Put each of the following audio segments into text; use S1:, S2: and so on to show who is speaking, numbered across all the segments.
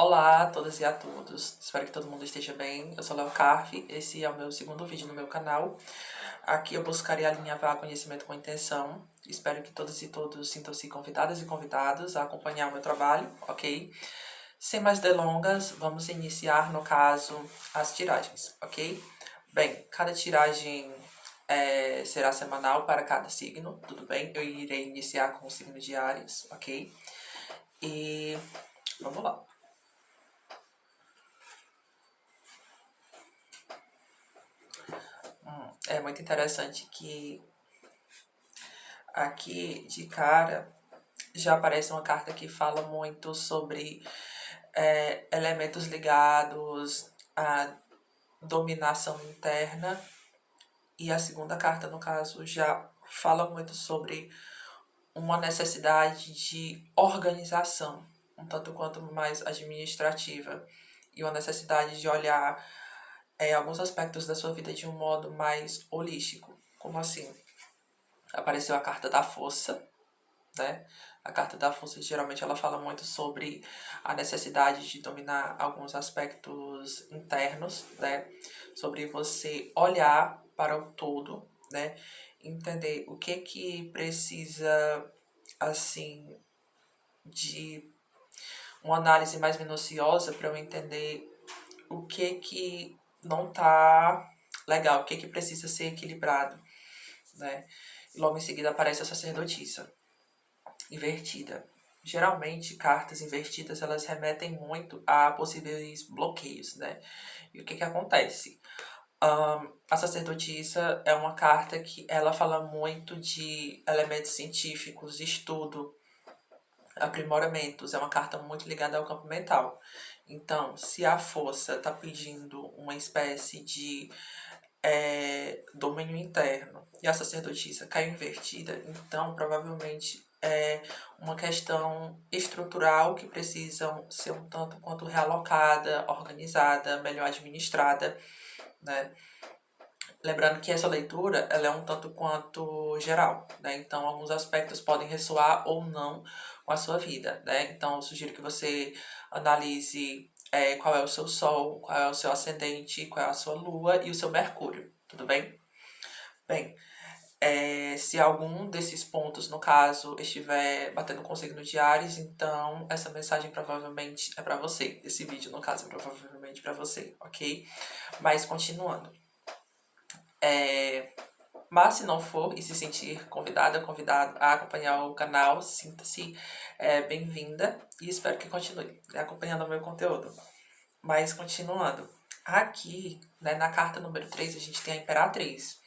S1: Olá a todas e a todos, espero que todo mundo esteja bem. Eu sou Léo Carfi, esse é o meu segundo vídeo no meu canal. Aqui eu buscarei alinhavar conhecimento com intenção. Espero que todas e todos sintam-se convidadas e convidados a acompanhar o meu trabalho, ok? Sem mais delongas, vamos iniciar, no caso, as tiragens, ok? Bem, cada tiragem será semanal para cada signo, tudo bem? Eu irei iniciar com o signo de Áries, ok? E vamos lá. É muito interessante que aqui de cara já aparece uma carta que fala muito sobre elementos ligados à dominação interna, e a segunda carta, no caso, já fala muito sobre uma necessidade de organização, um tanto quanto mais administrativa, e uma necessidade de olhar alguns aspectos da sua vida de um modo mais holístico. Como assim? Apareceu a carta da força, né? A carta da força geralmente ela fala muito sobre a necessidade de dominar alguns aspectos internos, né? Sobre você olhar para o todo, né? Entender o que precisa, assim, de uma análise mais minuciosa para eu entender o que não tá legal, o que precisa ser equilibrado, né? E logo em seguida aparece a sacerdotisa invertida. Geralmente, cartas invertidas, elas remetem muito a possíveis bloqueios, né? E o que acontece? A sacerdotisa é uma carta que ela fala muito de elementos científicos, estudo, aprimoramentos. É uma carta muito ligada ao campo mental. Então, se a força está pedindo uma espécie de domínio interno e a sacerdotisa caiu invertida, então provavelmente é uma questão estrutural que precisam ser um tanto quanto realocada, organizada, melhor administrada, né? Lembrando que essa leitura ela é um tanto quanto geral, né? Então alguns aspectos podem ressoar ou não com a sua vida, né? Então eu sugiro que você analise qual é o seu Sol, qual é o seu ascendente, qual é a sua Lua e o seu Mercúrio, tudo bem? Bem, se algum desses pontos, no caso, estiver batendo com o signo de Áries, então essa mensagem provavelmente é para você. Esse vídeo, no caso, é provavelmente para você, ok? Mas continuando. Mas se não for e se sentir convidado a acompanhar o canal, sinta-se bem-vinda e espero que continue acompanhando o meu conteúdo. Mas continuando, aqui, né, na carta número 3, a gente tem a Imperatriz.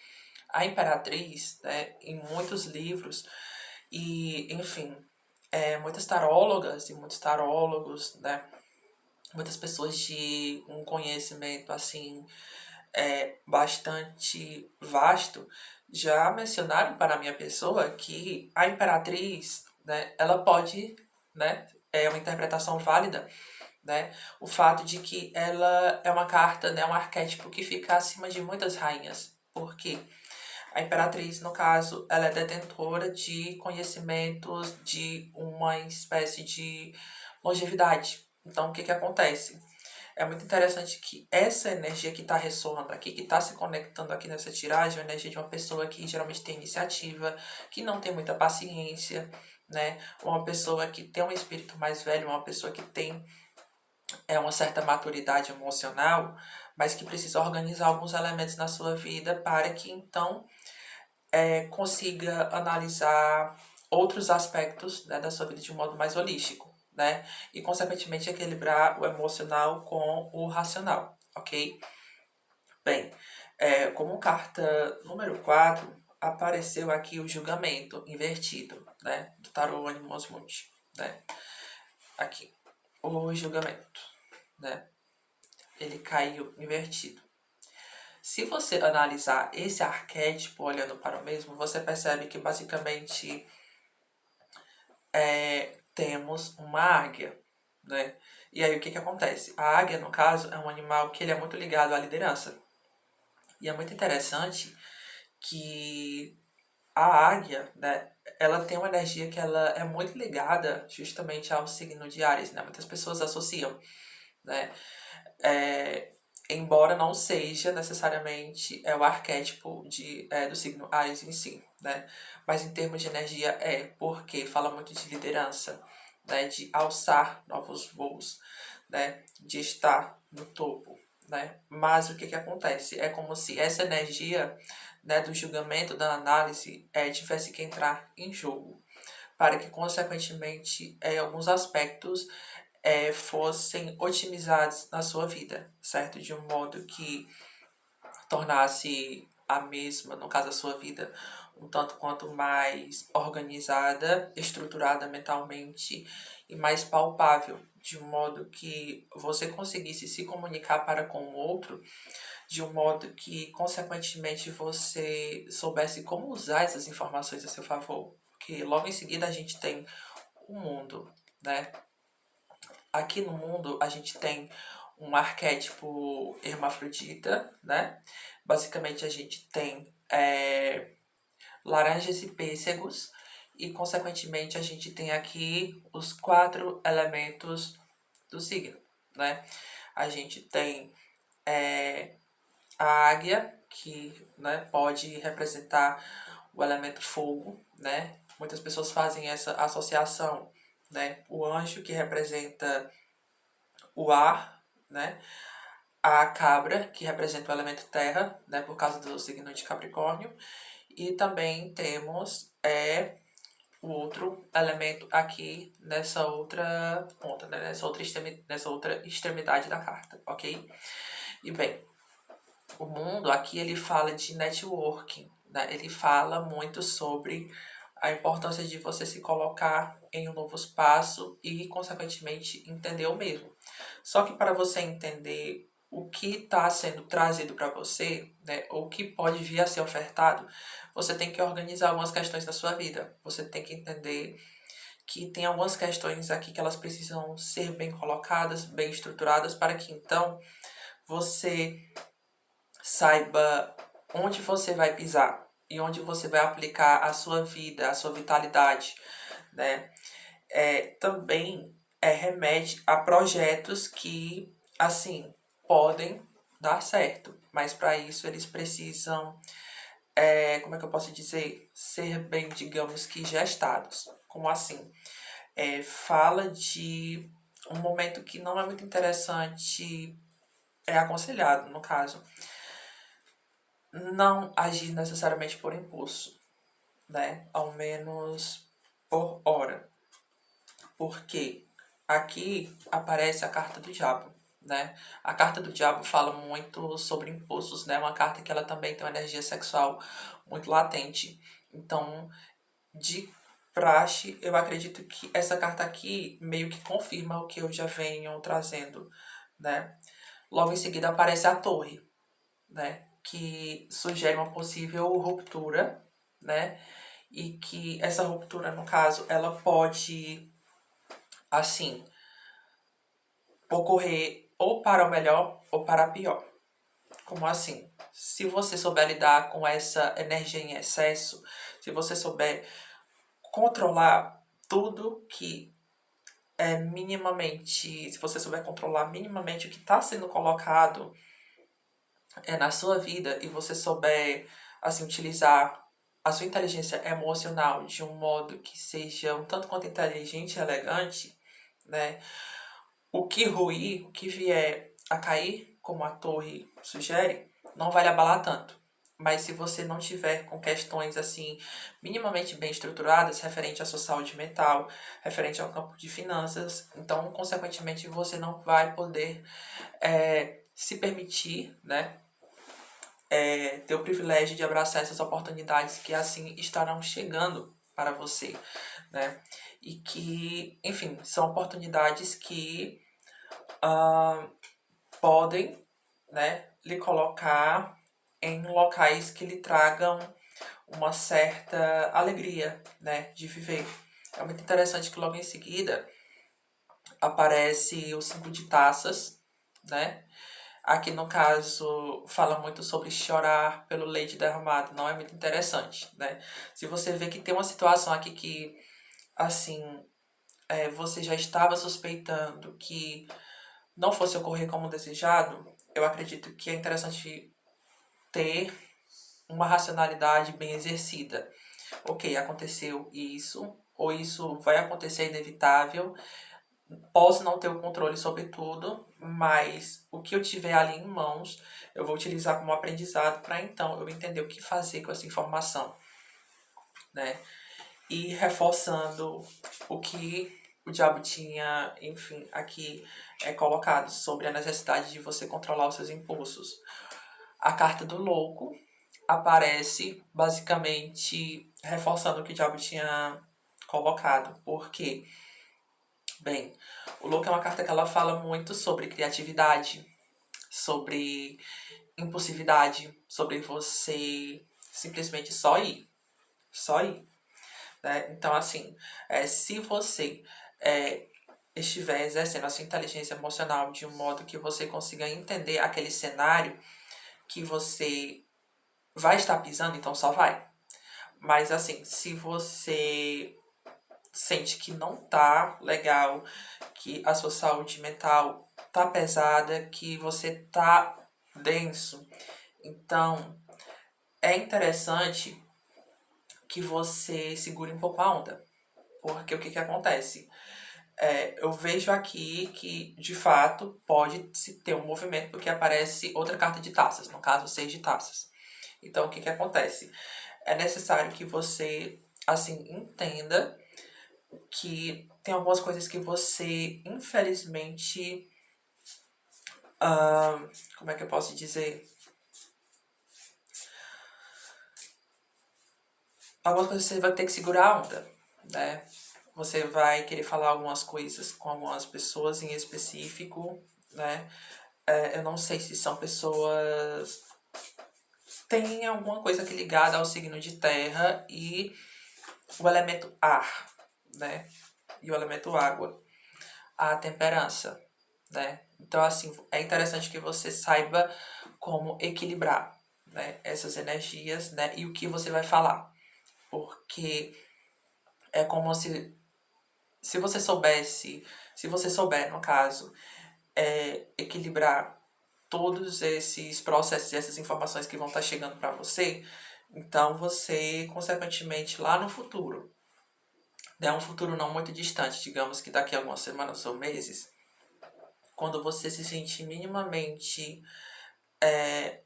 S1: A Imperatriz, né, em muitos livros e, enfim, muitas tarólogas e muitos tarólogos, né, muitas pessoas de um conhecimento, assim, bastante vasto, já mencionaram para a minha pessoa que a Imperatriz, né, ela pode, né, é uma interpretação válida, né, o fato de que ela é uma carta, né, um arquétipo que fica acima de muitas rainhas. Por quê? A Imperatriz, no caso, ela é detentora de conhecimentos de uma espécie de longevidade. Então, o que acontece? É muito interessante que essa energia que está ressoando aqui, que está se conectando aqui nessa tiragem, é a energia de uma pessoa que geralmente tem iniciativa, que não tem muita paciência, né? Uma pessoa que tem um espírito mais velho, uma pessoa que tem uma certa maturidade emocional, mas que precisa organizar alguns elementos na sua vida para que então consiga analisar outros aspectos, né, da sua vida de um modo mais holístico, né? E, consequentemente, equilibrar o emocional com o racional, ok? Bem, como carta número 4 apareceu aqui o julgamento invertido, né? Do tarô Animus Mundi, né? Aqui, o julgamento, né? Ele caiu invertido. Se você analisar esse arquétipo olhando para o mesmo, você percebe que basicamente temos uma águia, né? E aí o que acontece? A águia, no caso, é um animal que ele é muito ligado à liderança. E é muito interessante que a águia, né, ela tem uma energia que ela é muito ligada justamente ao signo de Áries, né? Muitas pessoas associam, né? É, embora não seja necessariamente o arquétipo do signo Áries em si, né? Mas em termos de energia porque fala muito de liderança, né? De alçar novos voos, né? De estar no topo, né? Mas o que que acontece? É como se essa energia, né, do julgamento, da análise, tivesse que entrar em jogo, para que, consequentemente, alguns aspectos fossem otimizados na sua vida, certo? De um modo que tornasse a mesma, no caso a sua vida, um tanto quanto mais organizada, estruturada mentalmente e mais palpável, de um modo que você conseguisse se comunicar para com o outro, de um modo que, consequentemente, você soubesse como usar essas informações a seu favor. Porque logo em seguida a gente tem o mundo, né? Aqui no mundo a gente tem um arquétipo hermafrodita, né? Basicamente a gente tem laranjas e pêssegos e, consequentemente, a gente tem aqui os 4 elementos do signo, né? A gente tem a águia, que, né, pode representar o elemento fogo, né? Muitas pessoas fazem essa associação, né? O anjo, que representa o ar, né? A cabra, que representa o elemento terra, né? Por causa do signo de Capricórnio. E também temos o outro elemento aqui nessa outra ponta, né? Nessa outra extremidade da carta, ok? E bem, o mundo aqui ele fala de networking, né? Ele fala muito sobre a importância de você se colocar em um novo espaço e, consequentemente, entender o mesmo. Só que para você entender o que está sendo trazido para você, né, ou o que pode vir a ser ofertado, você tem que organizar algumas questões da sua vida. Você tem que entender que tem algumas questões aqui que elas precisam ser bem colocadas, bem estruturadas, para que então você saiba onde você vai pisar e onde você vai aplicar a sua vida, a sua vitalidade, né? Também remete a projetos que, assim, podem dar certo, mas para isso eles precisam, como é que eu posso dizer, ser bem, digamos que gestados. Como assim? Fala de um momento que não é muito interessante, é aconselhado, no caso, não agir necessariamente por impulso, né? Ao menos por hora. Porque aqui aparece a carta do diabo, né? A carta do diabo fala muito sobre impulsos, né? Uma carta que ela também tem uma energia sexual muito latente. Então, de praxe, eu acredito que essa carta aqui meio que confirma o que eu já venho trazendo, né? Logo em seguida aparece a torre, né? Que sugere uma possível ruptura, né? E que essa ruptura, no caso, ela pode, assim, ocorrer ou para o melhor ou para pior. Como assim? Se você souber lidar com essa energia em excesso, se você souber controlar tudo que é minimamente, se você souber controlar minimamente o que está sendo colocado na sua vida e você souber, assim, utilizar a sua inteligência emocional de um modo que seja um tanto quanto inteligente e elegante, né? O que ruir, o que vier a cair, como a torre sugere, não vai lhe abalar tanto. Mas se você não tiver com questões assim minimamente bem estruturadas, referente à sua saúde mental, referente ao campo de finanças, então, consequentemente, você não vai poder se permitir, né, ter o privilégio de abraçar essas oportunidades que assim estarão chegando para você, né? E que, enfim, são oportunidades que podem, né, lhe colocar em locais que lhe tragam uma certa alegria, né, de viver. É muito interessante que logo em seguida aparece o 5 de taças, né? Aqui no caso fala muito sobre chorar pelo leite derramado, não é muito interessante, né? Se você vê que tem uma situação aqui que, assim, você já estava suspeitando que não fosse ocorrer como desejado, eu acredito que é interessante ter uma racionalidade bem exercida. Ok, aconteceu isso, ou isso vai acontecer inevitável, posso não ter o controle sobre tudo, mas o que eu tiver ali em mãos, eu vou utilizar como aprendizado para então eu entender o que fazer com essa informação, né? E reforçando o que o diabo tinha, enfim, aqui colocado sobre a necessidade de você controlar os seus impulsos. A carta do louco aparece basicamente reforçando o que o diabo tinha colocado. Por quê? Bem, o louco é uma carta que ela fala muito sobre criatividade, sobre impulsividade, sobre você simplesmente só ir. Só ir. Né? Então, assim, se você estiver exercendo a sua inteligência emocional de um modo que você consiga entender aquele cenário que você vai estar pisando, então só vai. Mas, assim, se você sente que não tá legal, que a sua saúde mental tá pesada, que você tá denso, então é interessante que você segure um pouco a onda. Porque o que acontece? Eu vejo aqui que, de fato, pode se ter um movimento, porque aparece outra carta de taças, no caso, 6 de taças. Então, o que acontece? É necessário que você, assim, entenda que tem algumas coisas que você, infelizmente, como é que eu posso dizer? Algumas coisas você vai ter que segurar a onda, né? Você vai querer falar algumas coisas com algumas pessoas em específico, né? Eu não sei se são pessoas... Tem alguma coisa aqui ligada ao signo de terra e o elemento ar, né? E o elemento água. A temperança, né? Então, assim, é interessante que você saiba como equilibrar, né, essas energias, né? E o que você vai falar. Porque é como se você soubesse, se você souber, no caso, equilibrar todos esses processos e essas informações que vão estar chegando para você, então você, consequentemente, lá no futuro, né, um futuro não muito distante, digamos que daqui a algumas semanas ou meses, quando você se sentir minimamente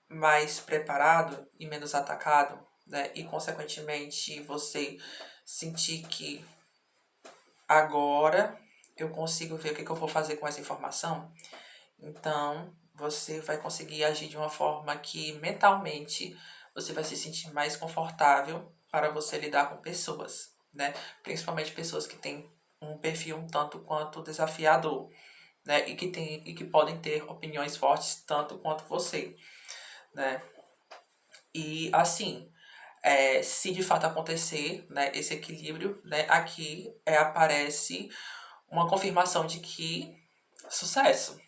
S1: mais preparado e menos atacado, né, e consequentemente você sentir que agora eu consigo ver o que eu vou fazer com essa informação, então você vai conseguir agir de uma forma que mentalmente você vai se sentir mais confortável para você lidar com pessoas, né? Principalmente pessoas que têm um perfil um tanto quanto desafiador, né? E que podem ter opiniões fortes tanto quanto você, né? E assim, se de fato acontecer, né, esse equilíbrio, né, aqui aparece uma confirmação de que sucesso.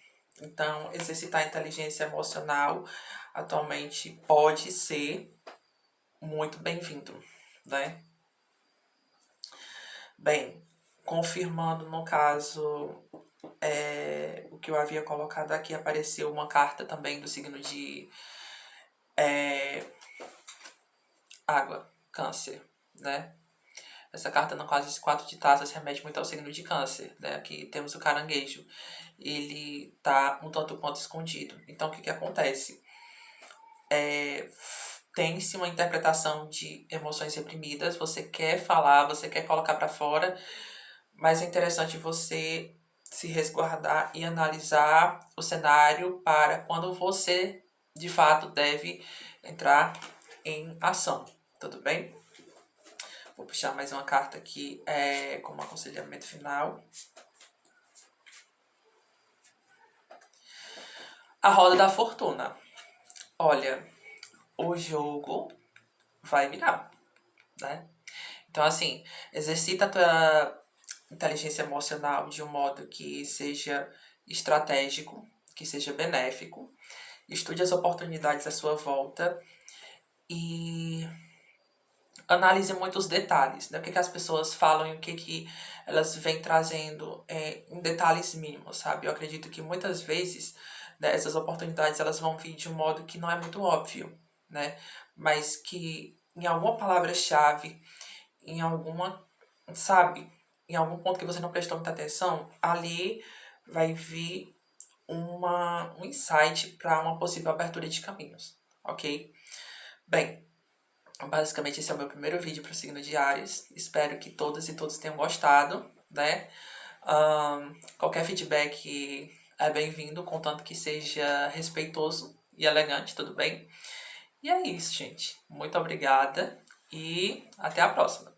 S1: Então, exercitar a inteligência emocional atualmente pode ser muito bem-vindo, né? Bem, confirmando no caso o que eu havia colocado aqui, apareceu uma carta também do signo de água, câncer, né? Essa carta, no caso, esse 4 de taças remete muito ao signo de câncer, né? Aqui temos o caranguejo. Ele tá um tanto quanto escondido. Então, o que acontece? Tem-se uma interpretação de emoções reprimidas. Você quer falar, você quer colocar para fora, mas é interessante você se resguardar e analisar o cenário para quando você, de fato, deve entrar em ação. Tudo bem? Vou puxar mais uma carta aqui como aconselhamento final. A roda da fortuna. Olha, o jogo vai virar, né? Então, assim, exercita a tua inteligência emocional de um modo que seja estratégico, que seja benéfico. Estude as oportunidades à sua volta e analise muitos detalhes, né? O que as pessoas falam e o que elas vêm trazendo em detalhes mínimos, sabe? Eu acredito que muitas vezes, né, essas oportunidades elas vão vir de um modo que não é muito óbvio, né? Mas que em alguma palavra-chave, em alguma, sabe? Em algum ponto que você não prestou muita atenção, ali vai vir um insight para uma possível abertura de caminhos, ok? Bem, basicamente esse é o meu primeiro vídeo para o signo de Áries. Espero que todas e todos tenham gostado, né? Qualquer feedback é bem-vindo, contanto que seja respeitoso e elegante, tudo bem? E é isso, gente. Muito obrigada e até a próxima.